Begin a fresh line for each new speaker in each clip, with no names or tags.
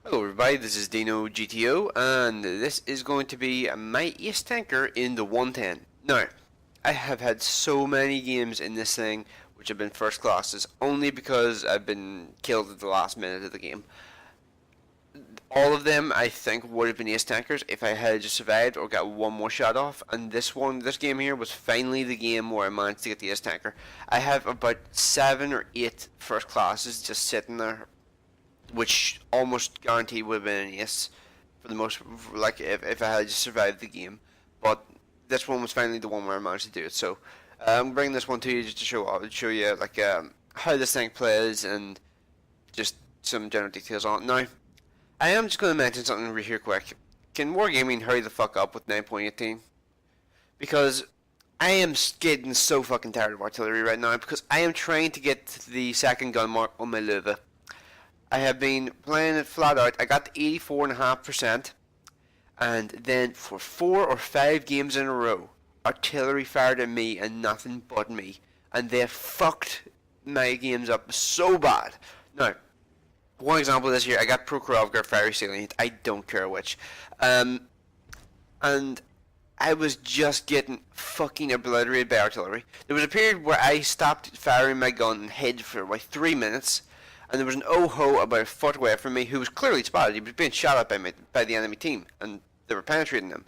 Hello everybody, this is DeanoGTO, and this is going to be my ace tanker in the 110. Now, I have had so many games in this thing which have been first classes, only because I've been killed at the last minute of the game. All of them, I think, would have been ace tankers if I had just survived or got one more shot off, and this game here was finally the game where I managed to get the ace tanker. I have about 7 or 8 first classes just sitting there which almost guaranteed would have been an ace for the most, like if I had just survived the game. But this one was finally the one where I managed to do it. So I'm bringing this one to you just to show you like how this thing plays and just some general details on it. Now, I am just going to mention something over here quick. Can Wargaming hurry the fuck up with 9.18? Because I am getting so fucking tired of artillery right now because I am trying to get the second gun mark on my Luva. I have been playing it flat out. I got to 84.5%, and then for 4 or 5 games in a row, artillery fired at me and nothing but me, and they fucked my games up so bad. Now, one example this year, I got Prokhorovka Fiery Salient. I don't care which, and I was just getting fucking obliterated by artillery. There was a period where I stopped firing my gun and hid for about 3 minutes. And there was an Oho about a foot away from me who was clearly spotted. He was being shot at by the enemy team, and they were penetrating him.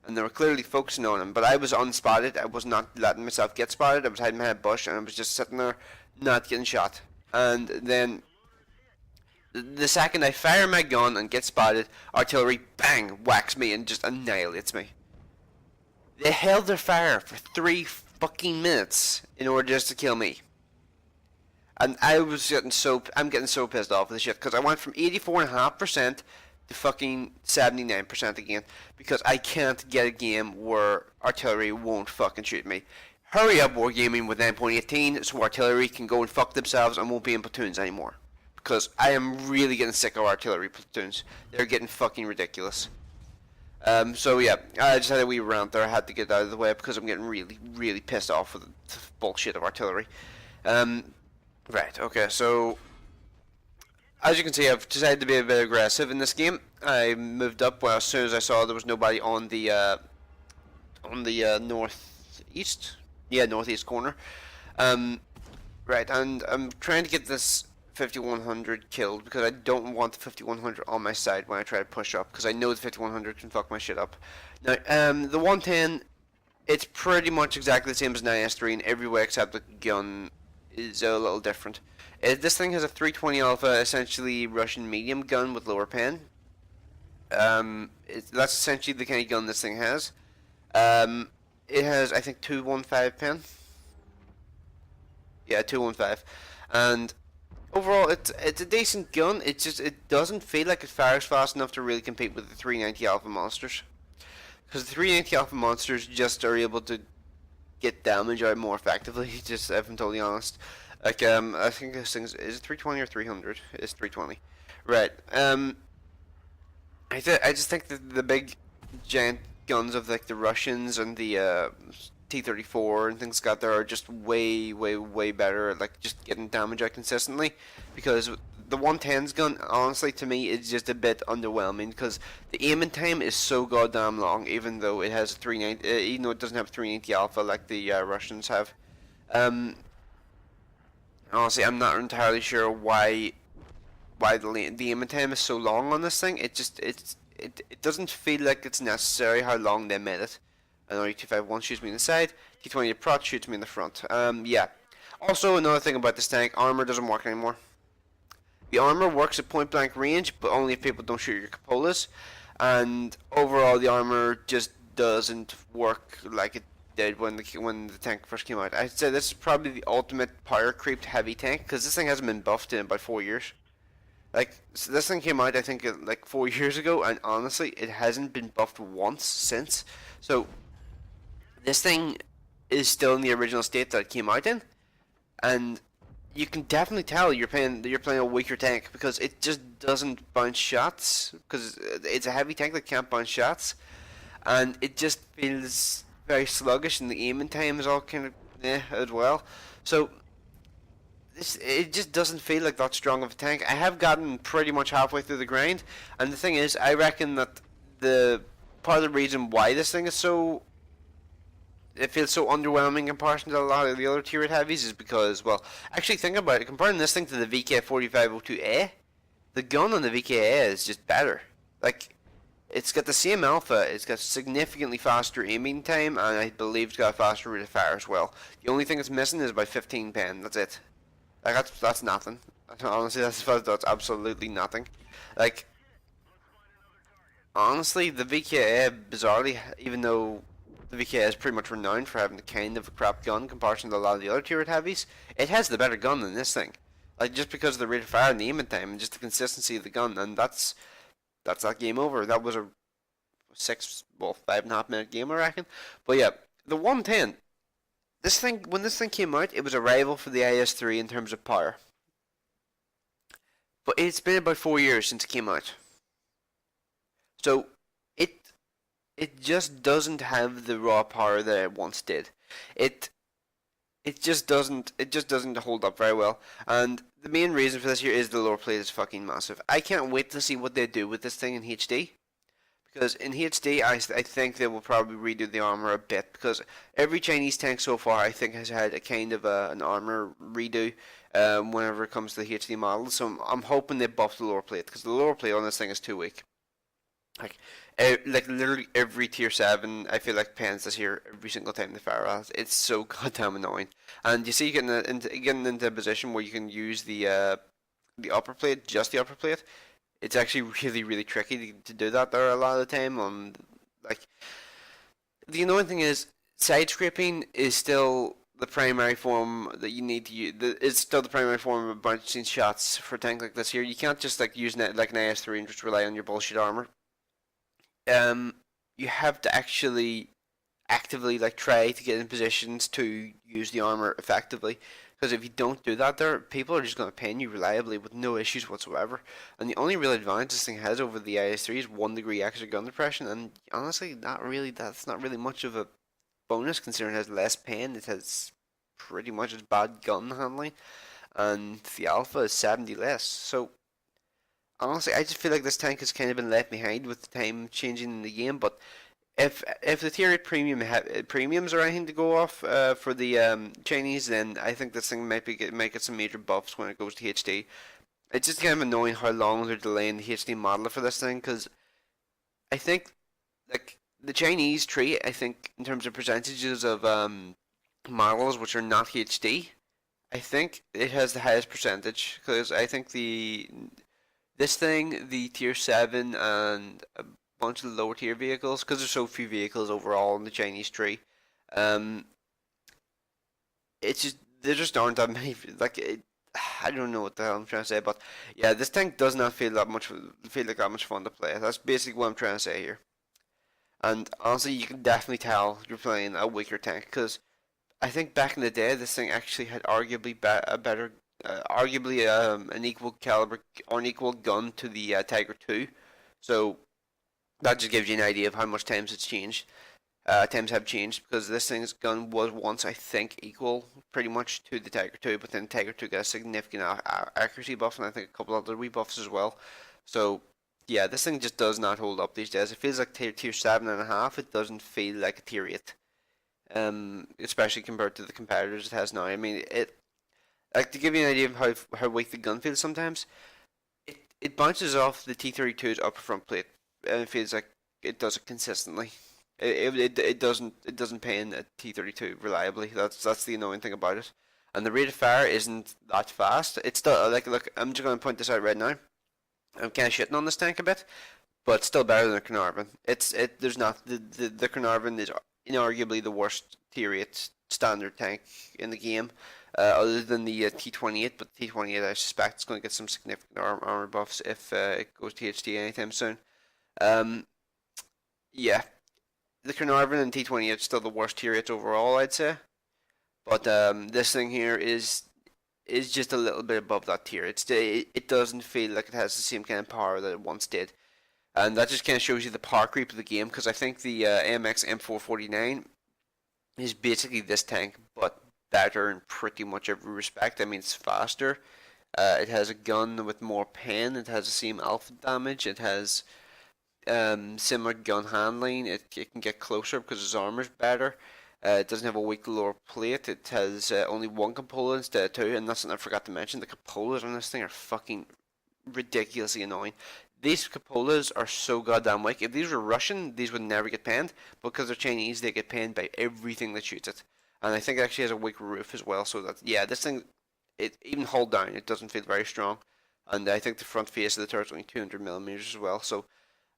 And they were clearly focusing on him. But I was unspotted. I was not letting myself get spotted. I was hiding behind a bush, and I was just sitting there, not getting shot. And then, the second I fire my gun and get spotted, artillery, bang, whacks me and just annihilates me. They held their fire for 3 fucking minutes in order just to kill me. And I'm getting so pissed off with this shit because I went from 84.5% to fucking 79% again because I can't get a game where artillery won't fucking shoot me. Hurry up, Wargaming, with 9.18 so artillery can go and fuck themselves and won't be in platoons anymore. Because I am really getting sick of artillery platoons. They're getting fucking ridiculous. So yeah, I just had a wee rant there. I had to get out of the way because I'm getting really, really pissed off with the bullshit of artillery. Right, okay, so as you can see, I've decided to be a bit aggressive in this game. I moved up as soon as I saw there was nobody on the northeast, northeast corner. Right, and I'm trying to get this 5100 killed because I don't want the 5100 on my side when I try to push up because I know the 5100 can fuck my shit up. Now, the 110, it's pretty much exactly the same as 9S3 in every way except the gun is a little different. This thing has a 320 Alpha, essentially Russian medium gun with lower pen. That's essentially the kind of gun this thing has. It has, I think, 215 pen. Yeah, 215, and overall, it's a decent gun. It doesn't feel like it fires fast enough to really compete with the 390 Alpha monsters, because the 390 Alpha monsters just are able to get damage out more effectively. Just if I'm totally honest, like I think this thing is it 320 or 300? It's 320, right? I just think that the big giant guns of like the Russians and the T-34 and things got there are just way better at like just getting damage out consistently, because the 110's gun, honestly, to me, is just a bit underwhelming because the aiming time is so goddamn long, even though it has a 390, even though it doesn't have 390 Alpha like the Russians have. Honestly, I'm not entirely sure why the aiming time is so long on this thing. It doesn't feel like it's necessary how long they made it. I know T-51 shoots me in the side, T-20 Prot shoots me in the front. Yeah. Also, another thing about this tank, armor doesn't work anymore. The armor works at point blank range, but only if people don't shoot your cupolas. And overall, the armor just doesn't work like it did when the tank first came out. I'd say this is probably the ultimate power creeped heavy tank, because this thing hasn't been buffed in about 4 years. Like, so this thing came out, I think, like 4 years ago, and honestly, it hasn't been buffed once since. So, this thing is still in the original state that it came out in, and you can definitely tell you're playing a weaker tank because it just doesn't bounce shots, because it's a heavy tank that can't bounce shots, and it just feels very sluggish, and the aiming time is all kind of as well. So it just doesn't feel like that strong of a tank. I have gotten pretty much halfway through the grind, and the thing is, I reckon that the part of the reason why this thing is so it feels so underwhelming in comparison to a lot of the other tier 8 heavies is because, well, actually think about it. Comparing this thing to the VK4502A, the gun on the VKA is just better. Like, it's got the same alpha, it's got significantly faster aiming time, and I believe it's got a faster rate of fire as well. The only thing it's missing is about 15 pen, that's it. Like, that's nothing. Honestly, that's absolutely nothing. Like, honestly, the VKA, bizarrely, even though the VKA is pretty much renowned for having the kind of a crap gun in comparison to a lot of the other tier 8 heavies, it has the better gun than this thing. Like, just because of the rate of fire and the aiming time, and just the consistency of the gun, and that's that game over. That was a 5.5 minute game, I reckon. But yeah, the 110. When this thing came out, it was a rival for the IS-3 in terms of power. But it's been about 4 years since it came out. So it just doesn't have the raw power that it once did. It it just doesn't hold up very well. And the main reason for this here is the lower plate is fucking massive. I can't wait to see what they do with this thing in HD. Because in HD, I think they will probably redo the armor a bit. Because every Chinese tank so far, I think, has had a kind of an armor redo whenever it comes to the HD model. So I'm hoping they buff the lower plate. Because the lower plate on this thing is too weak. Like, like literally every tier 7, I feel like pens this here every single time they fire at. It's so goddamn annoying. And you see, getting into a position where you can use the upper plate, just the upper plate. It's actually really, really tricky to do that there a lot of the time. Like, the annoying thing is, side scraping is still the primary form that you need to use. It's still the primary form of bouncing shots for a tank like this here. You can't just like use like an IS-3 and just rely on your bullshit armor. You have to actually actively like try to get in positions to use the armor effectively. Because if you don't do that, there people are just going to pen you reliably with no issues whatsoever. And the only real advantage this thing has over the IS-3 is 1 degree extra gun depression. And honestly, that's not really much of a bonus considering it has less pen. It has pretty much as bad gun handling, and the alpha is 70 less. So honestly, I just feel like this tank has kind of been left behind with the time changing in the game. But if the tier 8 premiums or anything to go off for the Chinese, then I think this thing might get some major buffs when it goes to HD. It's just kind of annoying how long they're delaying the HD model for this thing, because I think like the Chinese tree, I think in terms of percentages of models which are not HD, I think it has the highest percentage, because I think this thing, the tier 7 and bunch of lower tier vehicles, because there's so few vehicles overall in the Chinese tree. Um, it's just there just aren't that many. I don't know what the hell I'm trying to say, but yeah, this tank does not feel like that much fun to play. That's basically what I'm trying to say here. And honestly, you can definitely tell you're playing a weaker tank, because I think back in the day, this thing actually had arguably a better, arguably an equal caliber or an equal gun to the Tiger 2. So that just gives you an idea of how much times it's changed. Times have changed, because this thing's gun was once, I think, equal pretty much to the Tiger 2, but then Tiger 2 got a significant accuracy buff, and I think a couple other rebuffs as well. So yeah, this thing just does not hold up these days. It feels like tier 7.5. It doesn't feel like a tier 8. Especially compared to the competitors it has now. I mean, like to give you an idea of how weak the gun feels sometimes. It bounces off the T-32's upper front plate, and it feels like it does it consistently. It doesn't pen a T-32 reliably. That's the annoying thing about it. And the rate of fire isn't that fast. It's still like, look, I'm just gonna point this out right now. I'm kind of shitting on this tank a bit, but it's still better than a Carnarvon. There's not the Carnarvon is inarguably the worst tier 8 standard tank in the game, other than the T28. But the T28, I suspect, is going to get some significant armor buffs if it goes to HD anytime soon. Yeah, the Carnarvon and T28 is still the worst tier 8 overall, I'd say. But this thing here is just a little bit above that tier. It doesn't feel like it has the same kind of power that it once did. And that just kind of shows you the power creep of the game, because I think the AMX M449 is basically this tank, but better in pretty much every respect. I mean, it's faster. It has a gun with more pen. It has the same alpha damage. It has similar gun handling. It can get closer because its armor's better. It doesn't have a weak lower plate. It has only one cupola instead of two, and that's something I forgot to mention. The cupolas on this thing are fucking ridiculously annoying. These cupolas are so goddamn weak. If these were Russian, these would never get panned. Because they're Chinese, they get panned by everything that shoots it. And I think it actually has a weak roof as well. So that, yeah, this thing, it even hold down, it doesn't feel very strong. And I think the front face of the turret's only 200 millimeters as well. So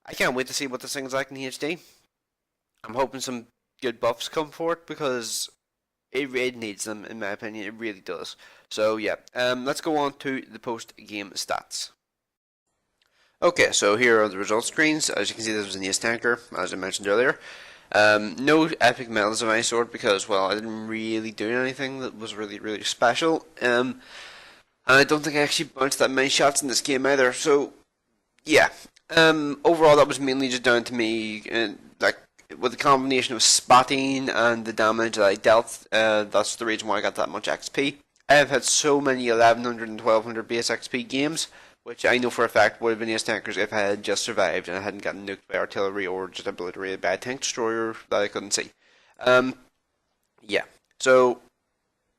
I can't wait to see what this thing's like in HD. I'm hoping some good buffs come for it because it needs them, in my opinion. It really does. So yeah, let's go on to the post-game stats. Okay, so here are the result screens. As you can see, this was an ace tanker, as I mentioned earlier. No epic medals of any sort because, well, I didn't really do anything that was really special. And I don't think I actually bounced that many shots in this game either. So yeah, overall that was mainly just down to me, like with the combination of spotting and the damage that I dealt. That's the reason why I got that much XP. I have had so many 1100 and 1200 base XP games, which I know for a fact would have been ace tankers if I had just survived and I hadn't gotten nuked by artillery or just obliterated by a tank destroyer that I couldn't see. Yeah. So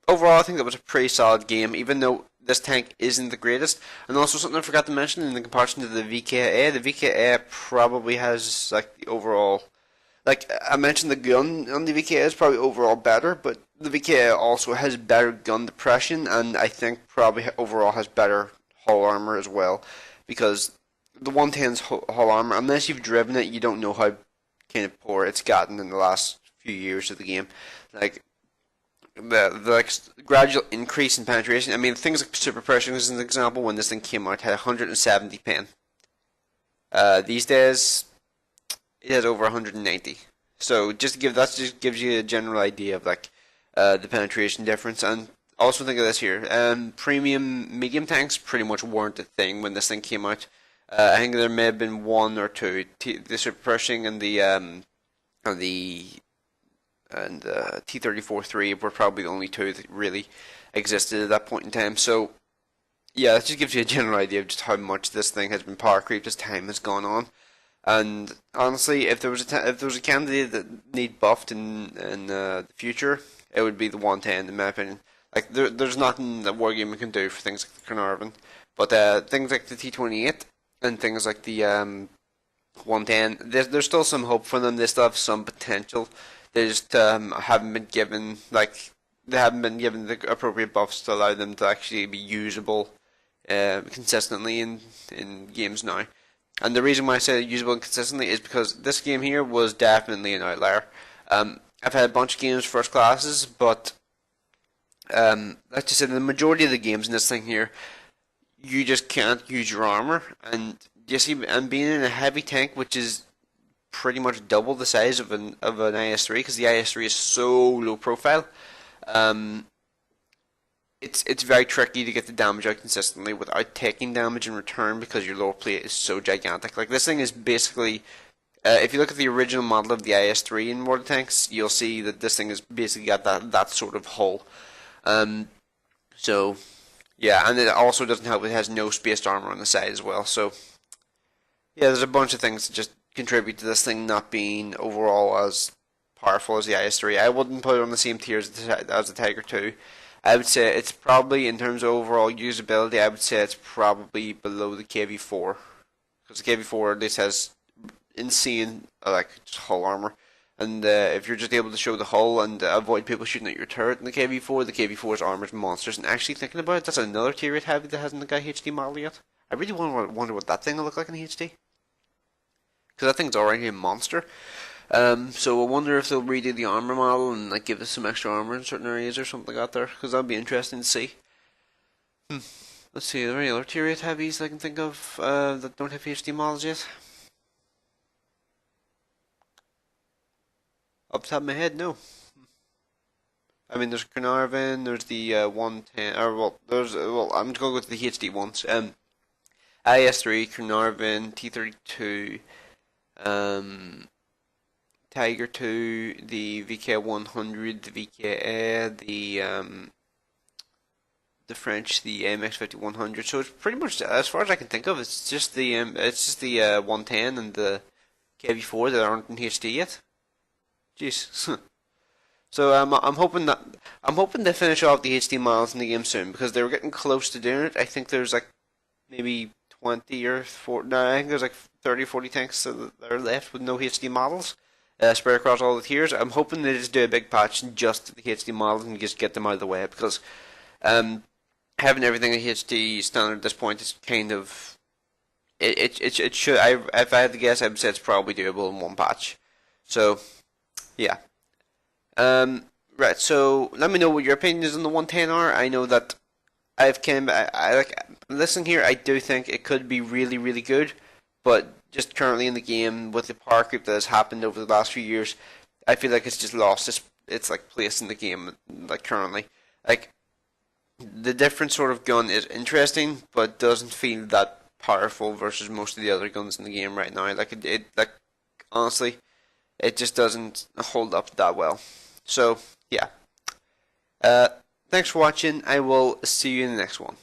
overall, I think that was a pretty solid game, even though this tank isn't the greatest. And also something I forgot to mention in the comparison to the VKA, the VKA probably has like the overall. Like I mentioned, the gun on the VKA is probably overall better, but the VKA also has better gun depression, and I think probably overall has better hull armor as well, because the 110's hull armor, unless you've driven it, you don't know how kind of poor it's gotten in the last few years of the game. Like the like gradual increase in penetration. I mean, things like super pressure, as an example, when this thing came out, had 170 pen. These days, it has over 190. So just to give that just gives you a general idea of like the penetration difference. And also think of this here: premium medium tanks pretty much weren't a thing when this thing came out. I think there may have been one or two. The super pressing and the T-34-3 were probably the only two that really existed at that point in time. So yeah, that just gives you a general idea of just how much this thing has been power creeped as time has gone on. And honestly, if there was a candidate that need buffed in the future, it would be the 110 in my opinion. Like there's nothing that Wargaming can do for things like the Carnarvon, but things like the T-28 and things like the 110, there's still some hope for them. They still have some potential. They just haven't been given the appropriate buffs to allow them to actually be usable consistently in games now. And the reason why I say usable and consistently is because this game here was definitely an outlier. I've had a bunch of games first classes, but let's just say the majority of the games in this thing here, you just can't use your armor, and you see, and being in a heavy tank, which is pretty much double the size of an IS-3, because the IS-3 is so low profile. It's very tricky to get the damage out consistently without taking damage in return because your lower plate is so gigantic. Like this thing is basically, if you look at the original model of the IS-3 in World of Tanks, you'll see that this thing has basically got that sort of hull. So yeah, and it also doesn't help. It has no spaced armor on the side as well. So yeah, there's a bunch of things that just contribute to this thing not being overall as powerful as the IS-3. I wouldn't put it on the same tier as the Tiger 2. I would say it's probably, in terms of overall usability, I would say it's probably below the KV-4. Because the KV-4 at least has insane, like, just hull armor. And if you're just able to show the hull and avoid people shooting at your turret in the KV-4's armor is monsters. And actually thinking about it, that's another tier rate heavy that hasn't got HD model yet. I really wonder what that thing will look like in HD. Because that thing's already a monster. So I wonder if they'll redo the armor model and like give us some extra armor in certain areas or something like that there, because that'd be interesting to see. Let's see, are there any other tier 8 heavies I can think of that don't have HD models yet? Off the top of my head, no. I mean, there's Carnarvon, there's the 110, or I'm going to go with the HD ones. IS-3, Carnarvon, T-32, Tiger 2, the VK100, the VKA, the French, the MX-5100. So it's pretty much, as far as I can think of, it's just the 110 and the KV4 that aren't in HD yet. Jeez. So I'm hoping they finish off the HD models in the game soon because they were getting close to doing it. I think there's like maybe 20 or 40. No, I think there's like 30, 40 tanks that are left with no HD models spread across all the tiers. I'm hoping they just do a big patch and just the HD models and just get them out of the way because um, having everything in HD standard at this point is kind of it should. If I had to guess, I'd say it's probably doable in one patch. So yeah. Right. So let me know what your opinions on the 110 are. I know that I like listening here. I do think it could be really really good, but just currently in the game with the power creep that has happened over the last few years, I feel like it's just lost its like place in the game like currently. Like the different sort of gun is interesting, but doesn't feel that powerful versus most of the other guns in the game right now. Like it like honestly, it just doesn't hold up that well. So yeah. Uh, Thanks for watching. I will see you in the next one.